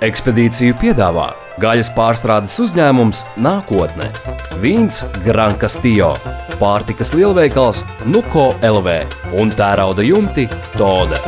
Ekspedīciju piedāvā gaļas pārstrādes uzņēmums Nākotne, vīns Gran Castillo, pārtikas lielveikals Nuko LV un tērauda jumti Tode.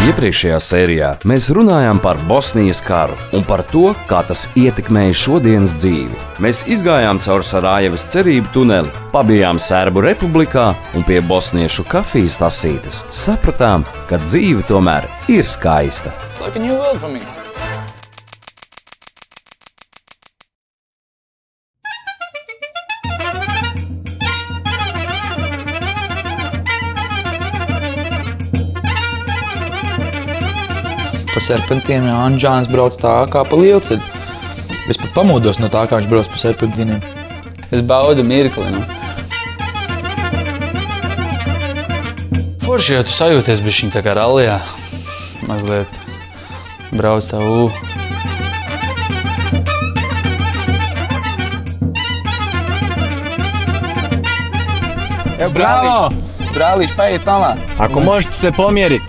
Iepriekšējā sērijā mēs runājām par Bosnijas karu un par to, kā tas ietekmēja šodienas dzīvi. Mēs izgājām caur Sarajevas cerību tuneli, pabijām Sērbu republikā un pie bosniešu kafijas tasītes sapratām, ka dzīve tomēr ir skaista. It's like a new world for me. Pa serpentīniem Anžāns brauc tā kā pa lielceļu. Es pat pamodos no tā, kā viņš brauc pa serpentīniem. Es baudu mirkli, nu. Forši jau tu sajūties bišķiņ tā kā rallijā. Mazliet brauc tā Браво! Brālīši, paiet malā. Ако можете се померить.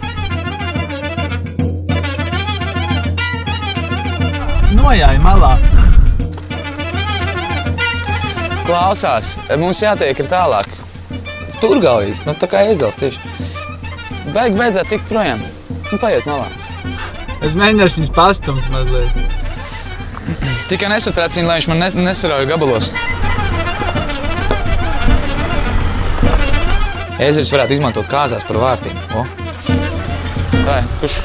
Nojāja malā. Klausās, mums jātiek ir tālāk. Stūrgalvīs, nu tā kā ezels tieši. Beidzot tikt projām. Nu, paiet malā. Es mēģināšu viņus pastumt mazliet. Tikai nesatrācini, lai viņš man nesarauja gabalos. Ezeris varētu izmantot kāzās par vārtiem. O. Vai, kurš?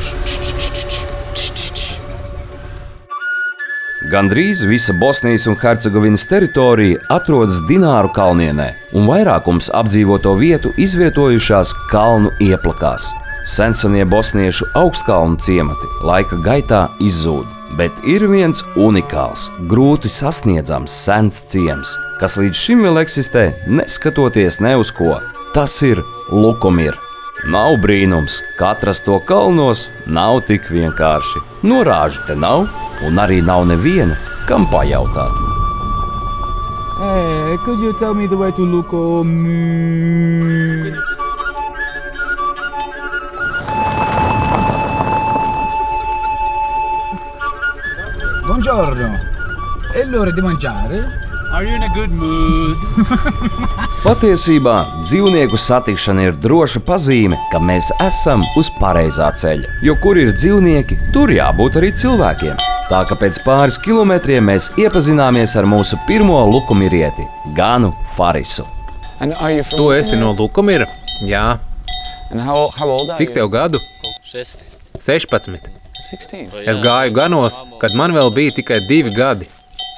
Gandrīz visa Bosnijas un Hercegovinas teritorija atrodas Dināru kalnienē, un vairākums apdzīvoto vietu izvietojušās kalnu ieplakās. Sensenie bosniešu augstkalnu ciemati laika gaitā izzūd, bet ir viens unikāls, grūti sasniedzams sens ciems, kas līdz šim vēl eksistē, neskatoties ne uz ko. Tas ir Lukomir. Nav brīnums, ka atrast to kalnos nav tik vienkārši. Norāžu te nav, un arī nav neviena, kam pajautāt. Hey, could you tell me the way to Lukomir? Buongiorno. È l'ora di mangiare? Are you in a good mood? Patiesībā dzīvnieku satikšana ir droša pazīme, ka mēs esam uz pareizā ceļa, jo kur ir dzīvnieki, tur jābūt arī cilvēkiem. Tā ka pēc pāris kilometriem mēs iepazināmies ar mūsu pirmo lukomirieti, Ganu Farisu. Tu esi no Lukomira? Jā. Cik tev gadu? 16. Es gāju ganos, kad man vēl bija tikai 2 gadi.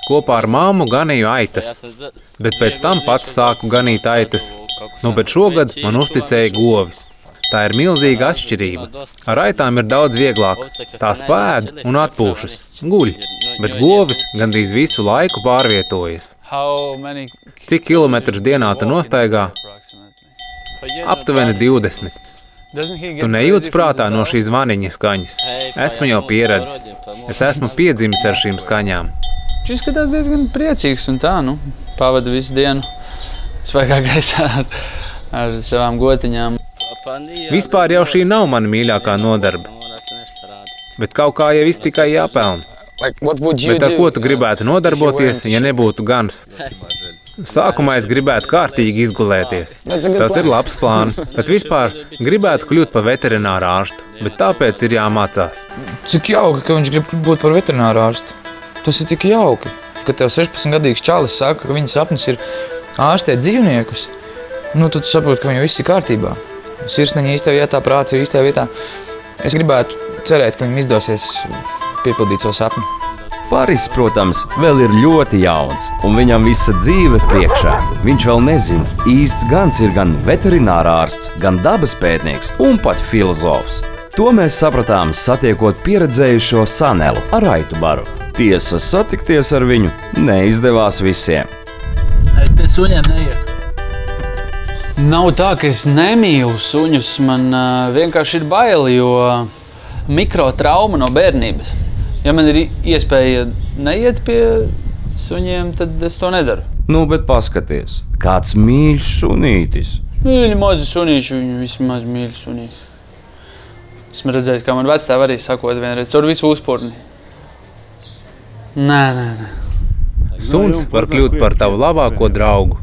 Kopā ar mammu ganīju aitas, bet pēc tam pats sāku ganīt aitas. Nu, bet šogad man uzticēja govis. Tā ir milzīga atšķirība. Ar aitām ir daudz vieglāk. Tās pēd un atpūšas, guļ, bet govis gandrīz visu laiku pārvietojas. Cik kilometrus dienā tu nostaigā? Aptuveni 20. Tu nejūti prātā no šīs zvaniņa skaņas. Esmu jau pieredzis. Es esmu piedzimis ar šīm skaņām. Viņš izskatās diezgan priecīgs un tā, nu, pavada visu dienu svaigā gaisā ar savām gotiņām. Vispār jau šī nav mana mīļākā nodarbe. Bet kaut kā jau viss tikai jāpelna. Bet ar ko tu gribētu nodarboties, ja nebūtu gans? Sākumā es gribētu kārtīgi izgulēties. Tas ir labs plāns, bet vispār gribētu kļūt par veterināru ārstu, bet tāpēc ir jāmācās. Cik jauki, ka viņš grib būt par veterināru ārstu. Tas ir tik jauki, ka tev 16-gadīgs čalis saka, ka viņa sapnis ir ārstēt dzīvniekus. Nu, tad tu saproti, ka viņam viss ir kārtībā. Sirsniņa īstajā vietā, prāts ir īstajā vietā. Es gribētu cerēt, ka viņam izdosies piepildīt savu sapni. Faris, protams, vēl ir ļoti jauns, un viņam visa dzīve priekšā. Viņš vēl nezina, īsts gans ir gan veterinārārsts, gan dabas pētnieks un pat filozofs. To mēs sapratām, satiekot pieredzējušo Sanelu ar aitu baru. Tiesa, satikties ar viņu neizdevās visiem. Te suņiem neiet. Nav tā, ka es nemīlu suņus, man vienkārši ir baili, jo mikrotrauma no bērnības. Ja man ir iespēja neiet pie suņiem, tad es to nedaru. Nu, bet paskaties, kāds mīļš sunītis. Mīļi mazi sunīši, viņi visi maz mīļi sunīši. Esmu redzējis, kā man vecstāvi arī sakot vienreiz, caur visu uzpurni. Nē. Suns var kļūt par tavu labāko draugu.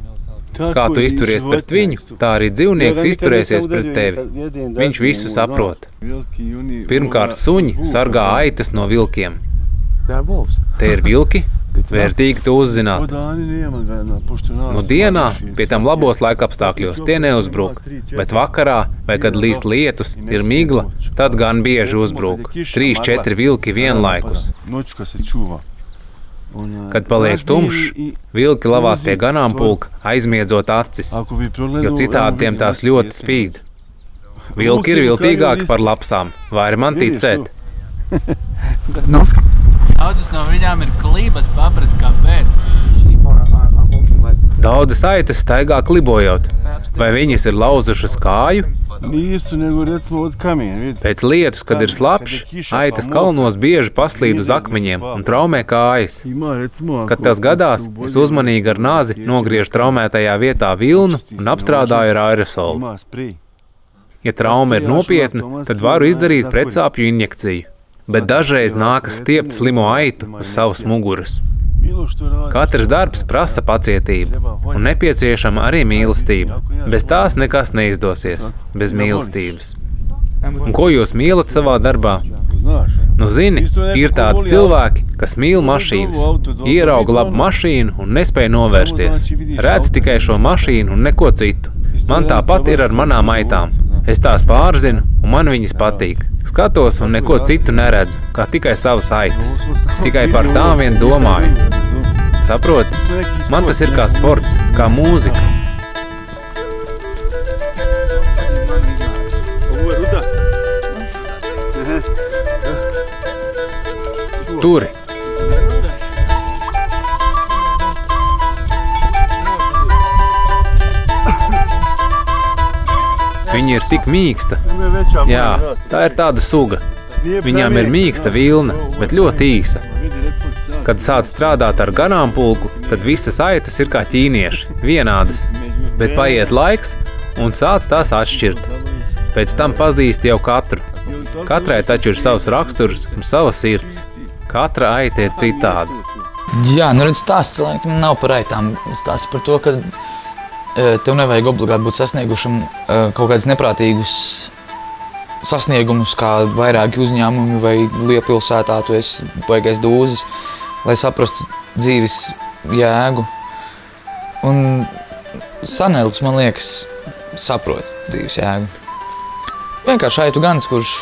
Kā tu izturies pret viņu, tā arī dzīvnieks izturēsies pret tevi. Viņš visu saprot. Pirmkārt, suņi sargā aitas no vilkiem. Te ir vilki, vērtīgi to uzzināt. Nu dienā, pie tam labos laikapstākļos, tie neuzbruk, bet vakarā, vai kad līst lietus, ir migla, tad gan bieži uzbruk. 3-4 vilki vienlaikus. Kad paliek tumšs, vilki lavās pie ganāmpulka, aizmiedzot acis, jo citādi tiem tās ļoti spīd. Vilki ir viltīgāki par lapsām, vari man ticēt. Daudzas no viņām ir klības papras kā pēc. Daudzas aitas staigā klibojot. Vai viņas ir lauzušas kāju? Pēc lietus, kad ir slapjš, aitas kalnos bieži paslīd uz akmeņiem un traumē kājas. Kad tas gadās, es uzmanīgi ar nāzi nogriežu traumētajā vietā vilnu un apstrādāju ar aerosolu. Ja trauma ir nopietna, tad varu izdarīt pretsāpju injekciju, bet dažreiz nākas stiept slimo aitu uz savas muguras. Katrs darbs prasa pacietību un nepieciešama arī mīlestība. Bez tās nekas neizdosies, bez mīlestības. Un ko jūs mīlat savā darbā? Nu zini, ir tādi cilvēki, kas mīl mašīnas, ierauga labu mašīnu un nespēja novērsties. Redz tikai šo mašīnu un neko citu. Man tāpat ir ar manām aitām. Es tās pārzinu un man viņas patīk. Skatos un neko citu neredzu, kā tikai savas aitas. Tikai par tām vien domāju. Saproti? Man tas ir kā sports, kā mūzika. Turi. Viņa ir tik mīksta. Jā, tā ir tāda suga. Viņām ir mīksta vilna, bet ļoti īsa. Kad sāc strādāt ar ganāmpulku, tad visas aitas ir kā ķīnieši, vienādas. Bet paiet laiks un sāc tās atšķirt. Pēc tam pazīst jau katru. Katrai taču ir savs raksturs un sava sirds. Katra aita ir citāda. Jā, nu redz, stāsts laikam nav par aitām. Stāsts par to, ka tev nevajag obligāti būt sasniegušam kaut kādus neprātīgus sasniegumus, kā vairāki uzņēmumi vai lielpilsētā tu esi baigais dūzis, lai saprastu dzīves jēgu. Un Sanelis, man liekas, saprot dzīves jēgu. Vienkārši aitu gans, kurš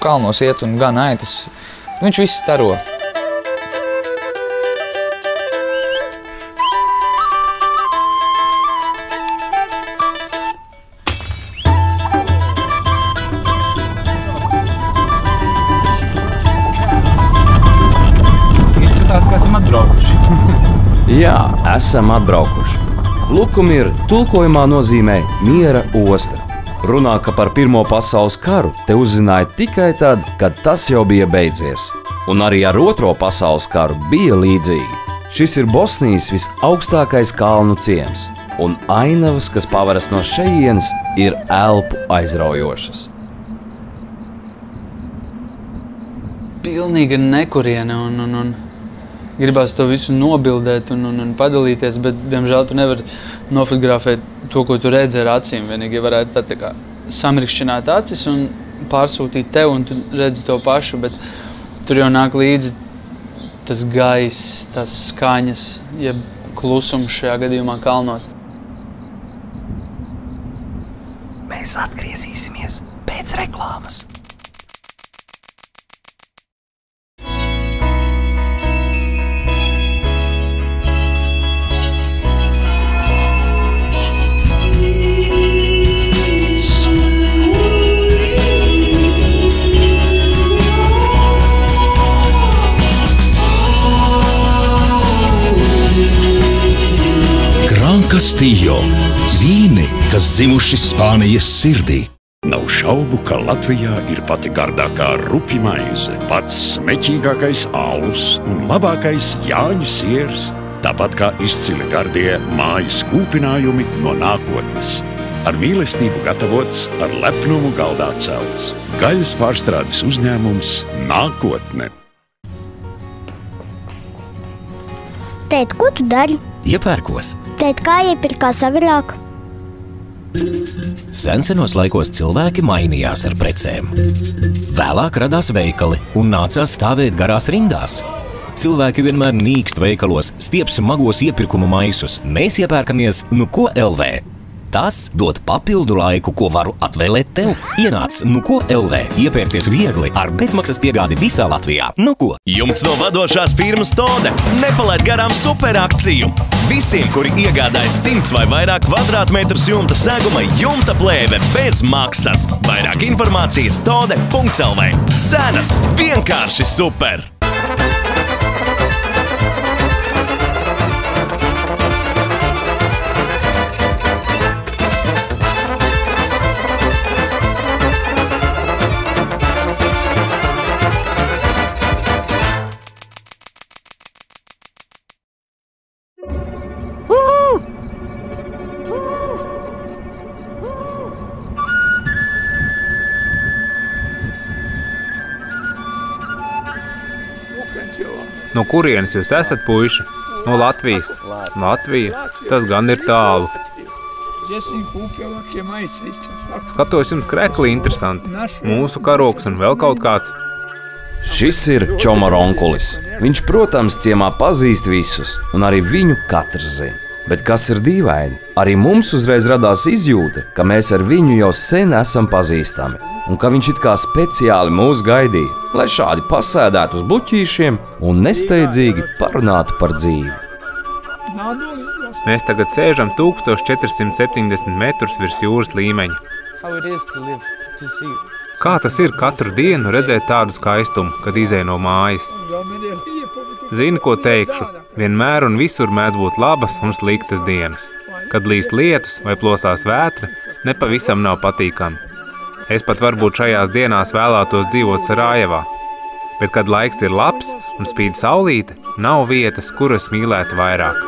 kalnos iet un gan aitas, viņš viss staro. Jā, esam atbraukuši. Lukumir tulkojumā nozīmē miera osta. Runā, ka par Pirmo pasaules karu te uzzināja tikai tad, kad tas jau bija beidzies. Un arī ar Otro pasaules karu bija līdzīgi. Šis ir Bosnijas visaugstākais kalnu ciems, un ainavas, kas paveras no šejienes, ir elpu aizraujošas. Pilnīga nekuriena un gribās to visu nobildēt un padalīties, bet, diemžēl, tu nevari nofotografēt to, ko tu redzi ar acīm. Vienīgi varētu tā kā samirkšķināt acis un pārsūtīt tev, un tu redzi to pašu, bet tur jau nāk līdzi tas gaiss, tas skaņas, jeb klusums šajā gadījumā kalnos. Mēs atgriezīsimies pēc reklāmas. Castillo, vīni kas dzimuši Spānijas sirdī. Nav šaubu, ka Latvijā ir pati gardākā rupja maize, pats smeķīgākais alus un labākais Jāņu siers, tāpat kā izcili gardie mājas kūpinājumi no nākotnes. Ar mīlestību gatavots, ar lepnumu galdā celts. Gaļas pārstrādes uzņēmums Nākotne. Tēt, ko tu dari? Iepērkos. Tēt, kā iepirkās agrāk? Senos laikos cilvēki mainījās ar precēm. Vēlāk radās veikali un nācās stāvēt garās rindās. Cilvēki vienmēr nīkst veikalos, stiep smagos iepirkuma maisus. Mēs iepērkamies Nuko LV. Tas dod papildu laiku, ko varu atvēlēt tev. Ienāc Nuko LV, iepērcies viegli ar bezmaksas piegādi visā Latvijā. Nuko! Jums no vadošās firmas Tode nepalaid garām superakciju. Visiem, kuri iegādājas 100 vai vairāk kvadrātmetrus jumta seguma, jumta plēve bez maksas. Vairāk informācijas tode.lv. Cenas vienkārši super! No kurienes jūs esat, puiši? No Latvijas. Latvija, tas gan ir tālu. Skatos jums krekli interesanti. Mūsu karoks un vēl kaut kāds. Šis ir Čomaronkulis. Viņš, protams, ciemā pazīst visus, un arī viņu katrs zina. Bet kas ir dīvaini? Arī mums uzreiz radās izjūta, ka mēs ar viņu jau sen esam pazīstami, un ka viņš it kā speciāli mūs gaidīja, lai šādi pasēdētu uz bluķīšiem un nesteidzīgi parunātu par dzīvi. Mēs tagad sēžam 1470 metrus virs jūras līmeņa. Kā tas ir katru dienu redzēt tādu skaistumu, kad izej no mājas? Zini, ko teikšu, vienmēr un visur mēdz būt labas un sliktas dienas. Kad līst lietus vai plosās vētra, nepavisam nav patīkami. Es pat varbūt šajās dienās vēlētos dzīvot Sarajevā, bet kad laiks ir labs un spīd saulīte, nav vietas, kuras mīlētu vairāk.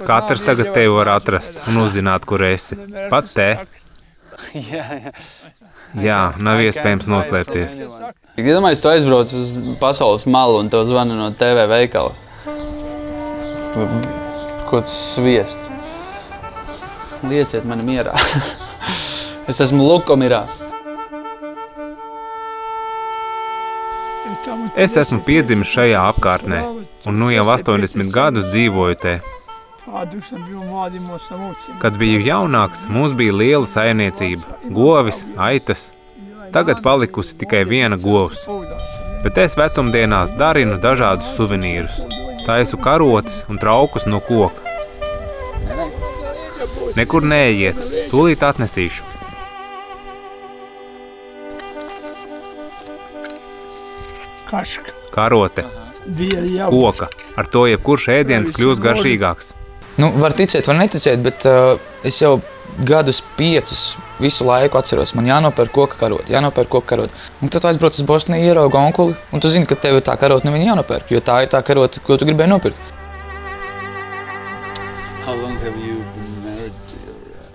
Katrs tagad tevi var atrast un uzzināt, kur esi. Pat te. Jā, nav iespējams noslēpties. Iedomājies, tu aizbrauc uz pasaules malu un tev zvana no TV veikala. Kaut sviests. Lieciet mani mierā. Es esmu Lukomirā. Es esmu piedzimis šajā apkārtnē, un nu jau 80 gadus dzīvoju te. Kad biju jaunāks, mums bija liela saimniecība, govis, aitas. Tagad palikusi tikai viena govs. Bet es vecumdienās darinu dažādus suvenīrus. Taisu karotes un traukus no koka. Nekur neejiet, tūlīt atnesīšu. Karote, koka. Ar to jebkurš ēdiens kļūst garšīgāks. Nu, var ticēt, var neticēt, bet es jau gadus 5 visu laiku atceros. Man jānopērk koka karote. Un tad aizbrauc uz Bosniju, ieraugu onkuli, un tu zini, ka tev ir tā karote, nu viņa jānopērk, jo tā ir tā karote, ko tu gribēji nopirkt.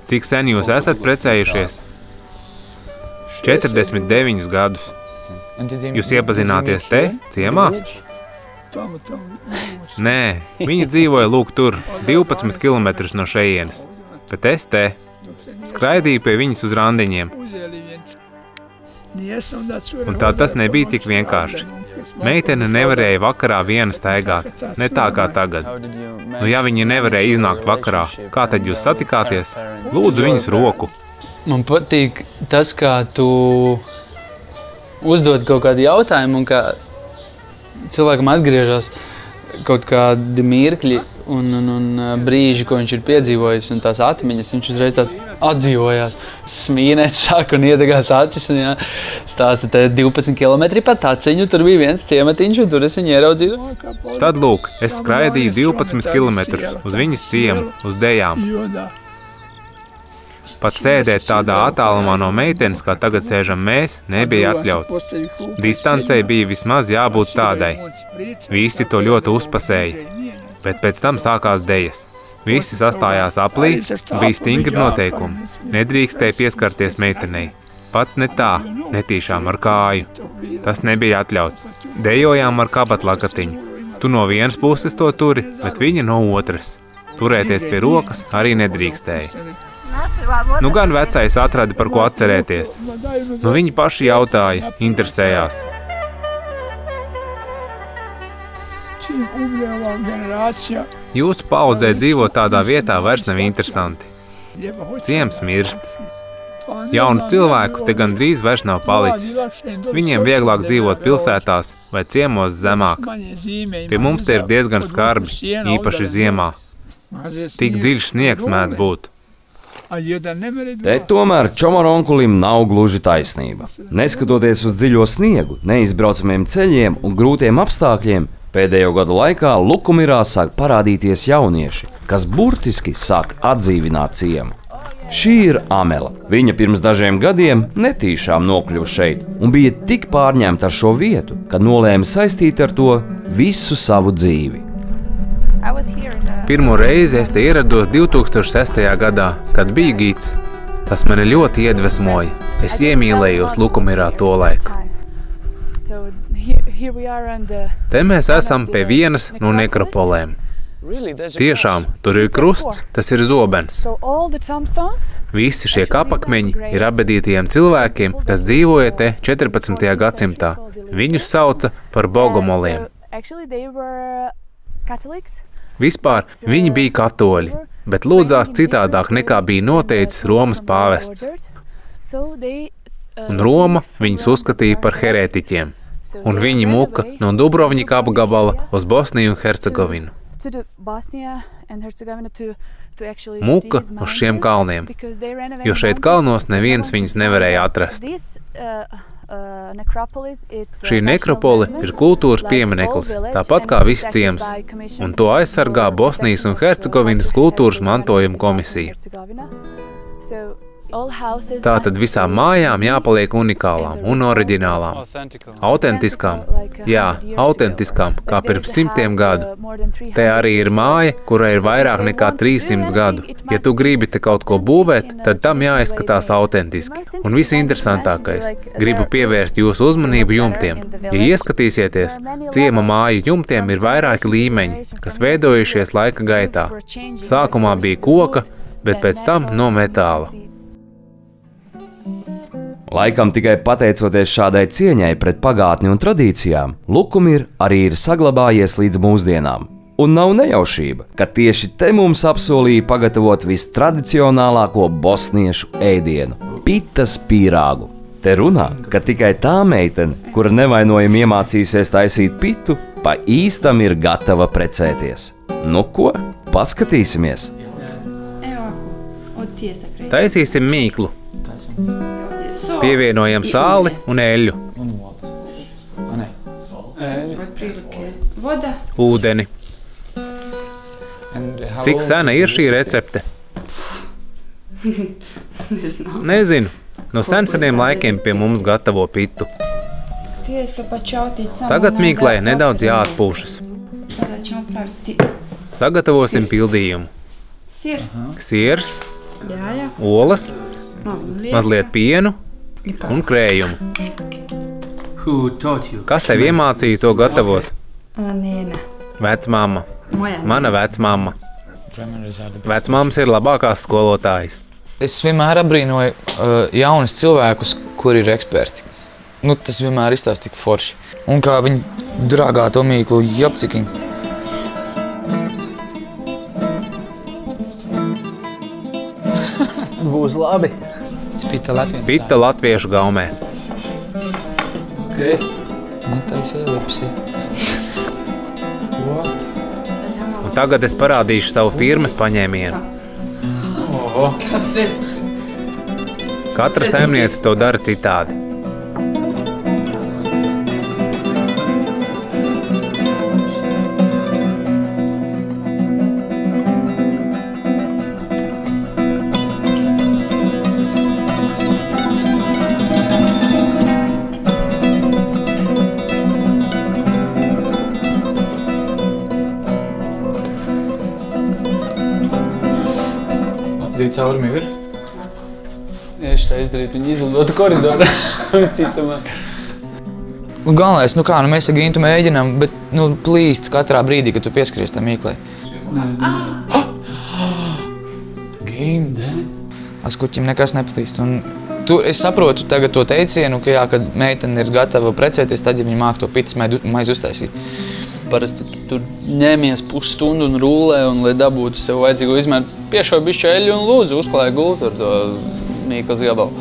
Cik sen jūs esat precējušies? 49 gadus. Jūs iepazināties te, ciemā? Nē, viņi dzīvoja lūk tur, 12 kilometrus no šejienes. Bet es te skraidīju pie viņas uz randiņiem. Un tā tas nebija tik vienkārši. Meitene nevarēja vakarā viena staigāt, ne tā kā tagad. Nu, ja viņa nevarēja iznākt vakarā, kā tad jūs satikāties? Lūdzu viņas roku. Man patīk tas, kā tu uzdod kaut kādu jautājumu un kā cilvēkam atgriežas kaut kādi mirkļi un brīži, ko viņš ir piedzīvojis un tās atmiņas, viņš uzreiz tā atdzīvojās. Smīnēt sāk un iedegās acis, un jā, stāsta te 12 kilometri pa taciņu, tur bija viens ciematiņš, un tur es viņu ieraudzīju. Tad, lūk, es skraidīju 12 kilometrus uz viņas ciemu, uz Dejām. Pat sēdēt tādā attālumā no meitenes, kā tagad sēžam mēs, nebija atļauts. Distancei bija vismaz jābūt tādai. Visi to ļoti uzpasēja, bet pēc tam sākās dejas. Visi sastājās aplī, bija stingri noteikumi. Nedrīkstēja pieskarties meitenei. Pat ne tā, netīšām ar kāju. Tas nebija atļauts. Dejojām ar kabatlakatiņu. Tu no vienas puses to turi, bet viņa no otras. Turēties pie rokas arī nedrīkstēja. Nu gan vecais atrada, par ko atcerēties. Nu viņi paši jautāja, interesējās. Jūsu paudzē dzīvot tādā vietā vairs nav interesanti. Ciems mirst. Jaunu cilvēku te gandrīz vairs nav palicis. Viņiem vieglāk dzīvot pilsētās vai ciemos zemāk. Pie mums te ir diezgan skarbi, īpaši ziemā. Tik dziļš sniegs mēdz būt. Te tomēr Čomoronkulim nav gluži taisnība. Neskatoties uz dziļo sniegu, neizbraucamiem ceļiem un grūtiem apstākļiem, pēdējo gadu laikā Lukumirā sāk parādīties jaunieši, kas burtiski sāk atdzīvināt ciemu. Šī ir Amela. Viņa pirms dažiem gadiem netīšām nokļuva šeit un bija tik pārņemta ar šo vietu, ka nolēma saistīt ar to visu savu dzīvi. Pirmo reizi es te ierados 2006. gadā, kad biju gids. Tas mani ļoti iedvesmoja. Es iemīlējos Lukumirā to laiku. Te mēs esam pie vienas no nekropolēm. Tiešām, tur ir krusts, tas ir zobens. Visi šie kapakmeņi ir apbedītajiem cilvēkiem, kas dzīvoja te 14. gadsimtā. Viņus sauca par bogomoliem. Vispār viņi bija katoļi, bet lūdzās citādāk nekā bija noteicis Romas pāvests. Un Roma viņus uzskatīja par herētiķiem. Un viņi muka no Dubrovnika apgabala uz Bosniju un Hercegovinu. Muka uz šiem kalniem, jo šeit kalnos neviens viņus nevarēja atrast. Šī nekropole ir kultūras piemineklis, tāpat kā viss ciems, un to aizsargā Bosnijas un Hercegovinas kultūras mantojuma komisija. Tātad visām mājām jāpaliek unikālām un oriģinālām, autentiskām, autentiskām, kā pirms 100 gadu. Te arī ir māja, kurai ir vairāk nekā 300 gadu. Ja tu gribi te kaut ko būvēt, tad tam jāizskatās autentiski. Un visinteresantākais, gribu pievērst jūsu uzmanību jumtiem. Ja ieskatīsieties, ciema māju jumtiem ir vairāki līmeņi, kas veidojušies laika gaitā. Sākumā bija koka, bet pēc tam no metāla. Laikam tikai pateicoties šādai cieņai pret pagātni un tradīcijām, Lukumir arī ir saglabājies līdz mūsdienām. Un nav nejaušība, ka tieši te mums apsolīja pagatavot vistradicionālāko bosniešu ēdienu – pitas pīrāgu. Te runā, ka tikai tā meitene, kura nevainojami iemācījusies taisīt pitu, pa īstam ir gatava precēties. Nu ko, paskatīsimies! Taisīsim mīklu. Pievienojam sāli un eļļu. Ūdeni. Cik sena ir šī recepte? Nezinu. No seniem laikiem pie mums gatavo pitu. Tagad mīklai nedaudz jāatpūšas. Sagatavosim pildījumu. Siers, olas, mazliet pienu un krējumu. Kas tev iemācīja to gatavot? Vecmamma. Mana vecmamma. Vecmammas ir labākās skolotājas. Es vienmēr abrīnoju jaunus cilvēkus, kuri ir eksperti. Tas vienmēr izstāsta tik forši. Un kā viņi drāgā to mīklu japcikiņu. Būs labi. Pita latviešu gaumē. Netais ēlipsi. Un tagad es parādīšu savu firmas paņēmienu. Kas ir? Katra saimniece to dara citādi. Divi caurumi ir? Ja es tā izdarītu, viņi izlidotu koridoru. Visticamāk. Galvenais, mēs ar Gintu mēģinām, bet plīst katrā brīdī, kad tu pieskaries tā mīklē. Gins! Askuķim nekas neplīst. Es saprotu tagad to teicienu, ka kad meitene ir gatava precēties, tad, ja viņa māk to pitas maizi uztaisīt. Parasti tur ņēmies pusstundu un rūlē, un, lai dabūtu sev vajadzīgo izmēru, piešauj bišķi eļļu un lūdzu uzklāja gultu ar to mīklas gabalu.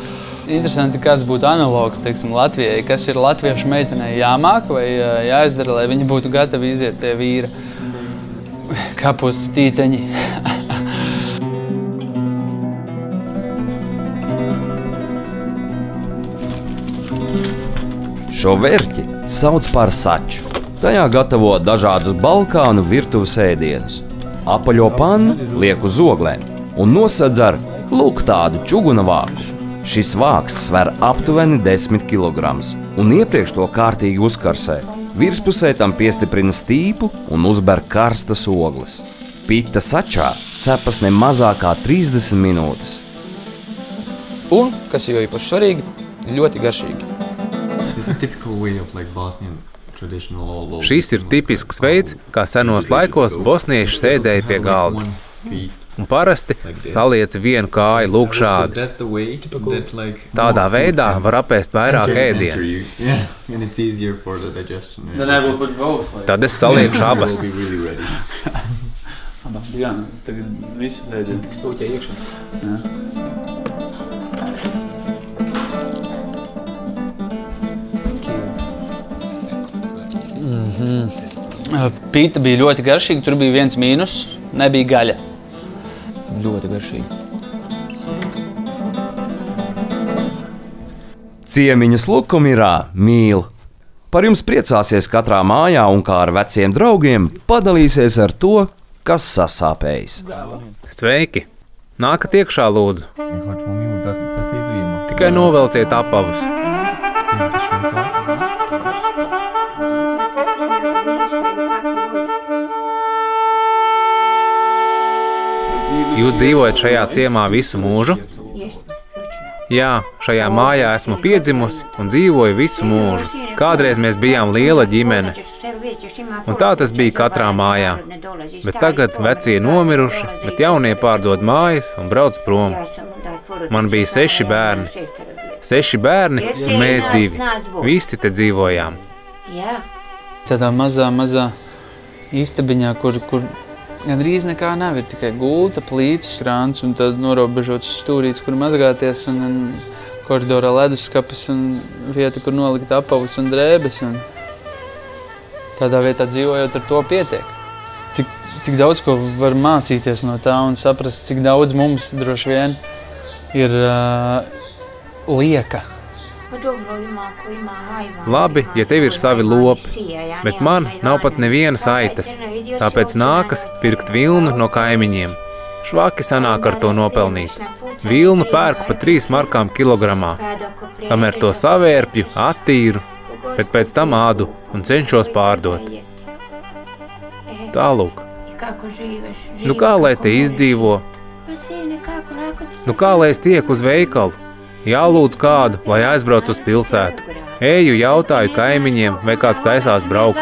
Interesanti, kāds būtu analogs, teiksim, Latvijai. Kas ir latviešu meitenei jāmāk vai jāizdara, lai viņi būtu gatavi iziet pie vīra? Kapustu tīteņi. Šo verķi sauc par saču. Tajā gatavo dažādus Balkānu virtuves ēdienus. Apaļo pannu liek uz oglēm un nosedz ar lūk tādu čuguna vāku. Šis vāks sver aptuveni 10 kg un iepriekš to kārtīgi uzkarsē. Virspusē tam piestiprina stīpu un uzber karstas ogles. Pita sačā cepas ne mazāk kā 30 minūtes. Un, kas jo īpaši svarīgi, ļoti garšīgi. Šis ir tipisks veids, kā senos laikos bosnieši sēdēja pie galda. Un parasti saliec vienu kāju lūk šādi. Tādā veidā var apēst vairāk ēdienu. Tad es saliekšu abas. Jā, tagad visu ēdienu. Tik stūķē iekšā. Pita bija ļoti garšīga, tur bija viens mīnus, nebija gaļa. Ļoti garšīgi. Ciemiņas Lukumirā mīl. Par jums priecāsies katrā mājā un kā ar veciem draugiem padalīsies ar to, kas sasāpējis. Sveiki! Nākat iekšā, lūdzu. Tikai novelciet apavus. Jūs dzīvojat šajā ciemā visu mūžu? Jā, šajā mājā esmu piedzimusi un dzīvoju visu mūžu. Kādreiz mēs bijām liela ģimene, un tā tas bija katrā mājā. Bet tagad vecie nomiruši, bet jaunie pārdod mājas un brauc prom. Man bija 6 bērni. 6 bērni un mēs 2. Visi te dzīvojām. Tādā mazā istabiņā, kur gandrīz nekā nav, ir tikai gulta, plīts, šrāns un tad norobežots stūrīts, kur mazgāties un koridorā leduskapis un vieta, kur nolikt apavus un drēbes. Un tādā vietā dzīvojot ar to pietiek. Tik daudz, ko var mācīties no tā un saprast, cik daudz mums droši vien ir lieka. Labi, ja tev ir savi lopi, bet man nav pat nevienas aitas, tāpēc nākas pirkt vilnu no kaimiņiem. Švaki sanāk ar to nopelnīt. Vilnu pērku pa 3 markām kilogramā, kamēr to savērpju, attīru, bet pēc tam ādu un cenšos pārdot. Tālūk. Nu kā lai te izdzīvo? Nu kā lai es tieku uz veikalu? Jālūdz kādu, lai aizbrauc uz pilsētu. Eju jautāju kaimiņiem, vai kāds taisās braukt.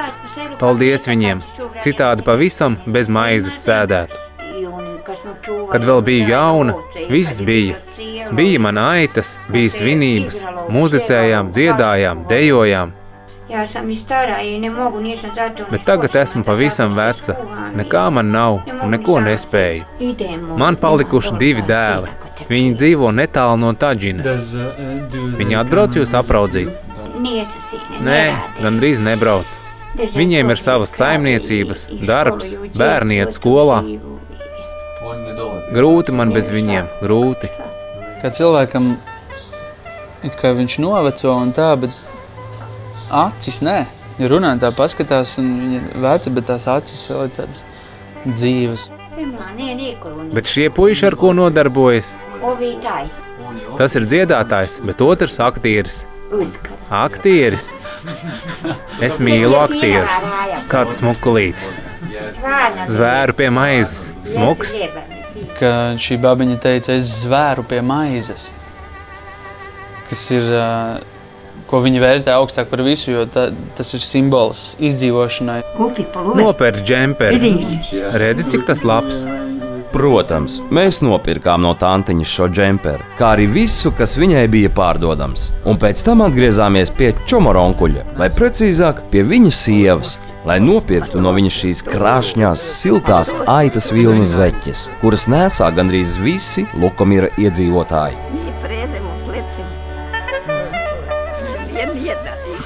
Paldies viņiem, citādi pavisam bez maizes sēdētu. Kad vēl biju jauna, viss bija. Bija man aitas, bija svinības, muzicējām, dziedājām, dejojām. Bet tagad esmu pavisam veca. Nekā man nav un neko nespēju. Man palikuši 2 dēli. Viņi dzīvo netālu no Tadžinas. Viņi atbrauc jūs apraudzīt? Nē, gandrīz nebrauc. Viņiem ir savas saimniecības, darbs, bērni iet skolā. Grūti man bez viņiem, grūti. Kā cilvēkam it kā viņš noveco un tā, bet acis nē. Ja runā tā paskatās un viņa ir veca, bet tās acis vēl ir tādas dzīves. Bet šie puiši, ar ko nodarbojas? Tas ir dziedātājs, bet otrs aktieris. Aktieris? Es mīlu aktierus. Kāds smukulītis. Zvēru pie maizes. Smuks? Ka šī babiņa teica, es zvēru pie maizes. Kas ir, ko viņa vērtē augstāk par visu, jo tas ir simbols izdzīvošanai. Nopērc džemperi. Redzi, cik tas labs? Protams, mēs nopirkām no tantiņas šo džemperu, kā arī visu, kas viņai bija pārdodams. Un pēc tam atgriezāmies pie čomoronkuļa, vai precīzāk pie viņas sievas, lai nopirktu no viņas šīs krāšņās, siltās aitas vilnas zeķes, kuras nesā gandrīz visi Lukomira iedzīvotāji.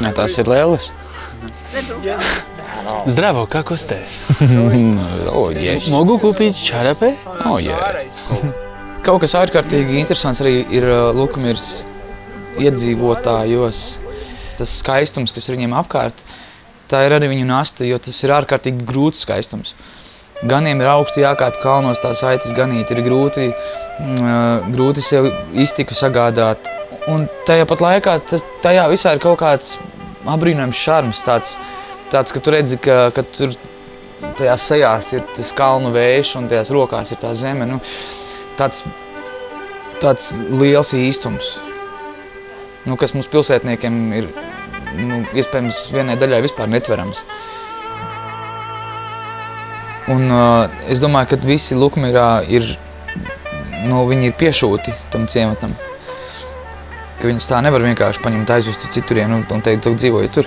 Jā, tās ir lēles. Zdravo, kā kostē? Mogu kupīt čarapē? Kaut kas ārkārtīgi interesants arī ir Lukomiras iedzīvotājos. Tas skaistums, kas ir viņiem apkārt, tā ir arī viņu nasta, jo tas ir ārkārtīgi grūts skaistums. Ganiem ir augsti jākāp kalnos tās aitas ganīt, ir grūti sev iztiku sagādāt. Un tajā pat laikā tajā visā ir kaut kāds apbrīnojams šarms, tāds, ka tu redzi, ka tur tajās sejās ir tas kalnu vējš un tajās rokās ir tā zeme. Nu, tāds liels īstums, nu, kas mums pilsētniekiem ir iespējams vienai daļai vispār netverams. Un es domāju, ka visi Lukomirā viņi ir piešūti tam ciematam. Ka viņus tā nevar vienkārši paņemt aizvest uz citurien un teikt, tu dzīvoji tur.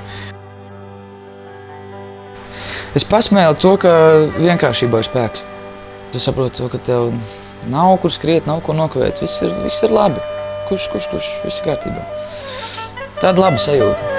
Es pasmēlu to, ka vienkāršībā ir spēks. Tu saproti to, ka tev nav kur skriet, nav ko nokavēt. Viss ir labi. Kurš, viss ir kārtībā. Tāda laba sajūta.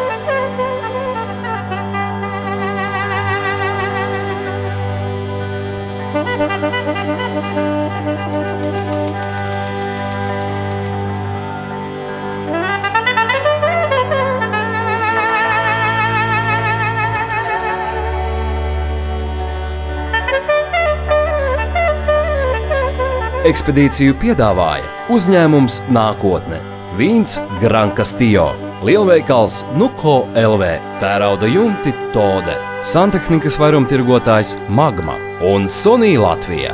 Ekspedīciju piedāvāja uzņēmums Nākotne, vīns Gran Castillo, lielveikals Nuko LV, tērauda jumti Tode, santehnikas vairumtirgotājs Magma un Sony Latvija.